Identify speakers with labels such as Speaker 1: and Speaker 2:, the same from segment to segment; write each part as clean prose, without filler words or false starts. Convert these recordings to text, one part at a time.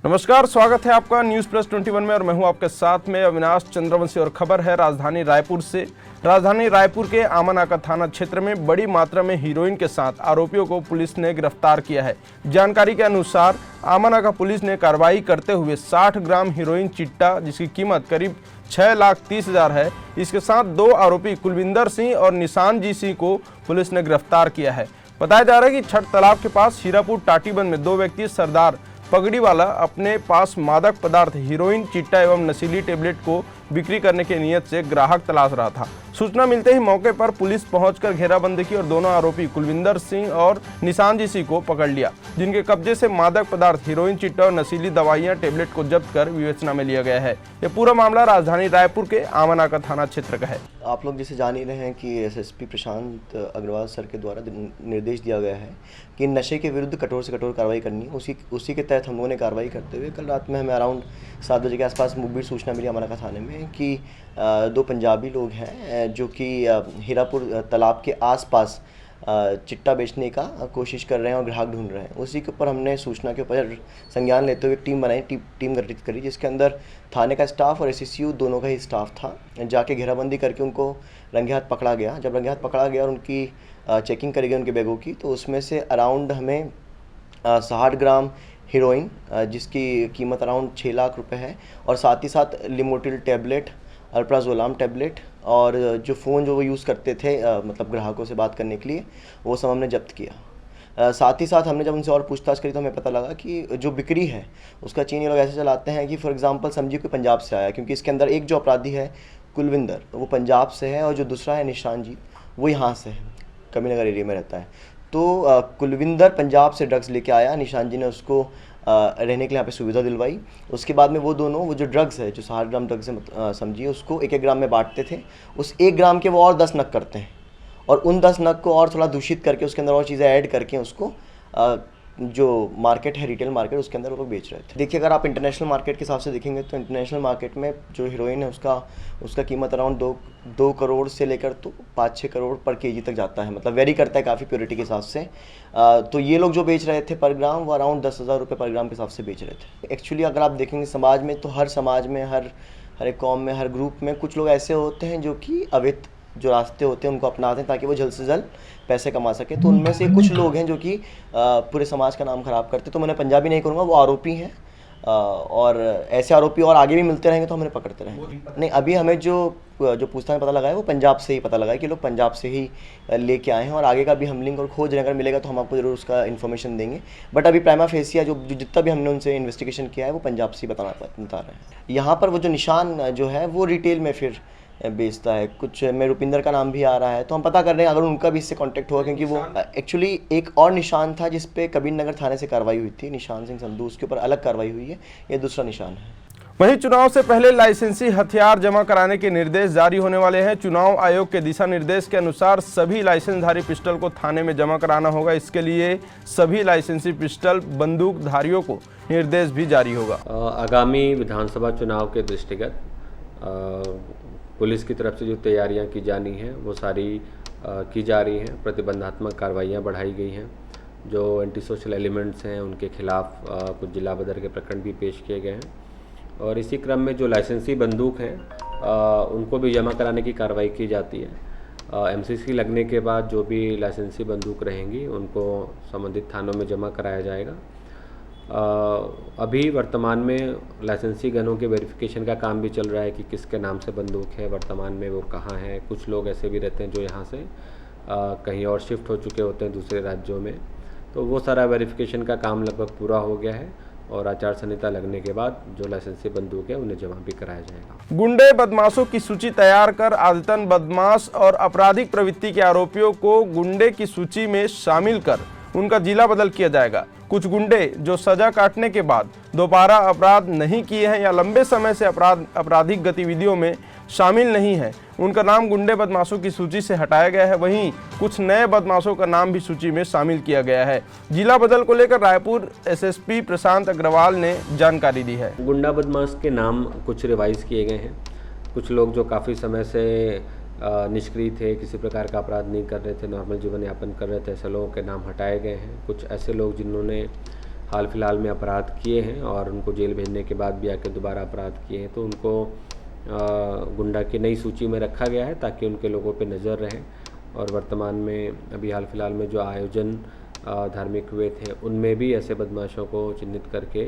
Speaker 1: नमस्कार, स्वागत है आपका न्यूज प्लस 21 में और मैं हूं आपके साथ में अविनाश चंद्रवंशी। और खबर है राजधानी रायपुर से। राजधानी रायपुर के आमनाका थाना क्षेत्र में बड़ी मात्रा में हीरोइन के साथ आरोपियों को पुलिस ने गिरफ्तार किया है। जानकारी के अनुसार आमनाका पुलिस ने कार्रवाई करते हुए 60 ग्राम हीरोइन चिट्टा, जिसकी कीमत करीब 6,30,000 है, इसके साथ 2 आरोपी कुलविंदर सिंह और निशानजी सिंह को पुलिस ने गिरफ्तार किया है। बताया जा रहा है कि छठ तालाब के पास हीरापुर टाटीबंद में 2 व्यक्ति सरदार पगड़ी वाला अपने पास मादक पदार्थ हीरोइन, चिट्टा एवं नशीली टेबलेट को बिक्री करने की नियत से ग्राहक तलाश रहा था। सूचना मिलते ही मौके पर पुलिस पहुंचकर घेराबंदी की और दोनों आरोपी कुलविंदर सिंह और निशानजी सिंह को पकड़ लिया, जिनके कब्जे से मादक पदार्थ हीरोइन, चिट्टा और नशीली दवाइयां, टेबलेट को जब्त कर विवेचना में लिया गया है। यह पूरा मामला राजधानी रायपुर के आमनाका थाना क्षेत्र का है।
Speaker 2: आप लोग जैसे जान ही रहे हैं कि एसएसपी प्रशांत अग्रवाल सर के द्वारा निर्देश दिया गया है कि नशे के विरुद्ध कठोर से कठोर कार्रवाई करनी है। उसी के तहत हम लोगों ने कार्रवाई करते हुए कल रात में हमें अराउंड 7 बजे के आसपास मुखबिर सूचना मिली आमनाका थाने में कि 2 पंजाबी लोग हैं जो कि हीरापुर तालाब के आसपास चिट्टा बेचने का कोशिश कर रहे हैं और ग्राहक ढूंढ रहे हैं। उसी के ऊपर हमने सूचना के ऊपर संज्ञान लेते हुए टीम बनाई, टीम गठित करी, जिसके अंदर थाने का स्टाफ और एसएसयू दोनों का ही स्टाफ था। जाके घेराबंदी करके उनको रंगे हाथ पकड़ा गया। जब रंगे हाथ पकड़ा गया और उनकी चेकिंग करी गई उनके बैगों की, तो उसमें से अराउंड हमें 60 ग्राम हीरोइन, जिसकी कीमत अराउंड 6 लाख रुपए है, और साथ ही साथ लिमोटिल टेबलेट, अल्प्राजोलाम टेबलेट और जो फ़ोन जो वो यूज़ करते थे मतलब ग्राहकों से बात करने के लिए, वो सब हमने जब्त किया। साथ ही साथ हमने जब उनसे और पूछताछ करी तो हमें पता लगा कि जो बिक्री है उसका चेन ये लोग ऐसे चलाते हैं कि फॉर एग्जांपल समझिए कोई पंजाब से आया, क्योंकि इसके अंदर एक जो अपराधी है कुलविंदर, वो पंजाब से है, और जो दूसरा है निशानजी, वो यहाँ से है, कमीनगर एरिया में रहता है। तो कुलविंदर पंजाब से ड्रग्स लेके आया, निशान जी ने उसको रहने के लिए यहाँ पे सुविधा दिलवाई। उसके बाद में वो दोनों, वो जो ड्रग्स है, जो 60 ग्राम ड्रग्स है, समझिए उसको 1-1 ग्राम में बांटते थे। उस 1 ग्राम के वो और 10 नग करते हैं, और उन 10 नग को और थोड़ा दूषित करके उसके अंदर और चीज़ें ऐड करके उसको जो मार्केट है, रिटेल मार्केट, उसके अंदर वो लोग बेच रहे थे। देखिए, अगर आप इंटरनेशनल मार्केट के हिसाब से देखेंगे तो इंटरनेशनल मार्केट में जो हीरोइन है उसका कीमत अराउंड 2 करोड़ से लेकर तो 5-6 करोड़ पर केजी तक जाता है, मतलब वेरी करता है काफ़ी प्योरिटी के हिसाब से। तो ये लोग जो बेच रहे थे पर ग्राम, वो अराउंड 10,000 रुपये पर ग्राम के हिसाब से बेच रहे थे। एक्चुअली अगर आप देखेंगे समाज में, तो हर समाज में, हर एक कौम में, हर ग्रुप में कुछ लोग ऐसे होते हैं जो कि अवैध जो रास्ते होते हैं उनको अपनाते हैं ताकि वो जल्द से जल्द पैसे कमा सके। तो उनमें से कुछ लोग हैं जो कि पूरे समाज का नाम खराब करते। तो मैंने पंजाबी नहीं करूँगा, वो आरोपी हैं, और ऐसे आरोपी और आगे भी मिलते रहेंगे तो हम उन्हें पकड़ते रहेंगे। नहीं, अभी हमें जो पूछताछ में पता लगा है वो पंजाब से ही पता लगा है कि लोग पंजाब से ही लेके आए हैं, और आगे का भी हम लिंक और खोज अगर मिलेगा तो हम आपको ज़रूर उसका इन्फॉर्मेशन देंगे। बट अभी प्राइमा फेसिया जो जितना भी हमने उनसे इन्वेस्टिगेशन किया है वो पंजाब से ही बता रहे हैं। यहाँ पर वो जो निशान जो है वो रिटेल में फिर बेचता है कुछ, में रुपिंदर का नाम भी आ रहा है, तो हम पता कर रहे हैं अगर उनका भी इससे कांटेक्ट हुआ, क्योंकि वो एक्चुअली एक और निशान था जिस पे कबीर नगर थाने से कार्रवाई हुई थी, निशान सिंह संधू, उसके ऊपर अलग कार्रवाई हुई है, ये दूसरा निशान है।
Speaker 1: वहीं चुनाव से पहले लाइसेंसी हथियार जमा कराने के निर्देश जारी होने वाले हैं। चुनाव आयोग के दिशा निर्देश के अनुसार सभी लाइसेंसधारी पिस्टल को थाने में जमा कराना होगा। इसके लिए सभी लाइसेंसी पिस्टल बंदूकधारियों को निर्देश भी जारी होगा।
Speaker 3: आगामी विधानसभा चुनाव के दृष्टिगत पुलिस की तरफ से जो तैयारियां की जानी हैं वो सारी की जा रही हैं। प्रतिबंधात्मक कार्रवाइयाँ बढ़ाई गई हैं। जो एंटी सोशल एलिमेंट्स हैं उनके खिलाफ कुछ जिला बदर के प्रकरण भी पेश किए गए हैं, और इसी क्रम में जो लाइसेंसी बंदूक हैं उनको भी जमा कराने की कार्रवाई की जाती है। एमसीसी लगने के बाद जो भी लाइसेंसी बंदूक रहेंगी उनको संबंधित थानों में जमा कराया जाएगा। अभी वर्तमान में लाइसेंसी गनों के वेरिफिकेशन का काम भी चल रहा है कि किसके नाम से बंदूक है, वर्तमान में वो कहाँ है। कुछ लोग ऐसे भी रहते हैं जो यहाँ से कहीं और शिफ्ट हो चुके होते हैं दूसरे राज्यों में, तो वो सारा वेरिफिकेशन का काम लगभग पूरा हो गया है, और आचार संहिता लगने के बाद जो लाइसेंसी बंदूक है उन्हें जमा भी कराया जाएगा।
Speaker 1: गुंडे बदमाशों की सूची तैयार कर आदतन बदमाश और आपराधिक प्रवृत्ति के आरोपियों को गुंडे की सूची में शामिल कर उनका जिला बदल किया जाएगा। कुछ गुंडे जो सजा काटने के बाद दोबारा अपराध नहीं किए हैं या लंबे समय से आपराधिक गतिविधियों में शामिल नहीं है, उनका नाम गुंडे बदमाशों की सूची से हटाया गया है। वहीं कुछ नए बदमाशों का नाम भी सूची में शामिल किया गया है। जिला बदल को लेकर रायपुर एसएसपी प्रशांत अग्रवाल ने जानकारी दी है।
Speaker 3: गुंडा बदमाश के नाम कुछ रिवाइज किए गए हैं। कुछ लोग जो काफ़ी समय से निष्क्रिय थे, किसी प्रकार का अपराध नहीं कर रहे थे, नॉर्मल जीवन यापन कर रहे थे, ऐसे लोगों के नाम हटाए गए हैं। कुछ ऐसे लोग जिन्होंने हाल फिलहाल में अपराध किए हैं और उनको जेल भेजने के बाद भी आके दोबारा अपराध किए हैं, तो उनको गुंडा की नई सूची में रखा गया है ताकि उनके लोगों पे नज़र रहे। और वर्तमान में अभी हाल फिलहाल में जो आयोजन धार्मिक हुए थे उनमें भी ऐसे बदमाशों को चिन्हित करके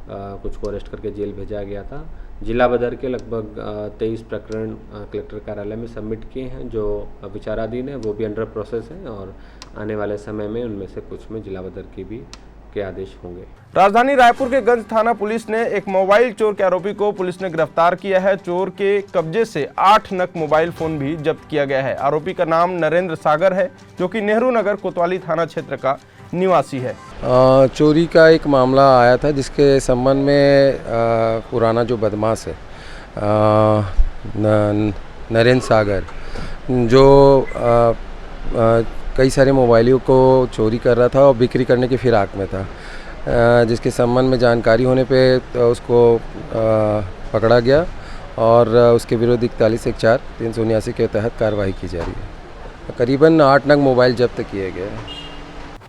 Speaker 3: कुछ को अरेस्ट करके जेल भेजा गया था। जिला बदर के लगभग 23 प्रकरण कलेक्टर कार्यालय में सबमिट किए हैं जो विचाराधीन है, वो भी अंडर प्रोसेस है और आने वाले समय में उनमें से कुछ में जिला बदर की भी के आदेश होंगे।
Speaker 1: राजधानी रायपुर के गंज थाना पुलिस ने एक मोबाइल चोर के आरोपी को पुलिस ने गिरफ्तार किया है। चोर के कब्जे से 8 नग मोबाइल फोन भी जब्त किया गया है। आरोपी का नाम नरेंद्र सागर है जो कि नेहरू नगर कोतवाली थाना क्षेत्र का निवासी है।
Speaker 4: चोरी का एक मामला आया था जिसके संबंध में पुराना जो बदमाश है नरेंद्र सागर जो कई सारे मोबाइलों को चोरी कर रहा था और बिक्री करने की फिराक में था, जिसके संबंध में जानकारी होने पे उसको पकड़ा गया और उसके विरुद्ध 41-1-4 379 के तहत कार्रवाई की जा रही है। करीबन 8 नग मोबाइल जब्त किए गए हैं।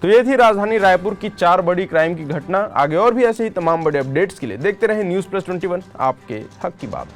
Speaker 1: तो ये थी राजधानी रायपुर की 4 बड़ी क्राइम की घटना। आगे और भी ऐसे ही तमाम बड़े अपडेट्स के लिए देखते रहें न्यूज़ प्लस 21, आपके हक की बात।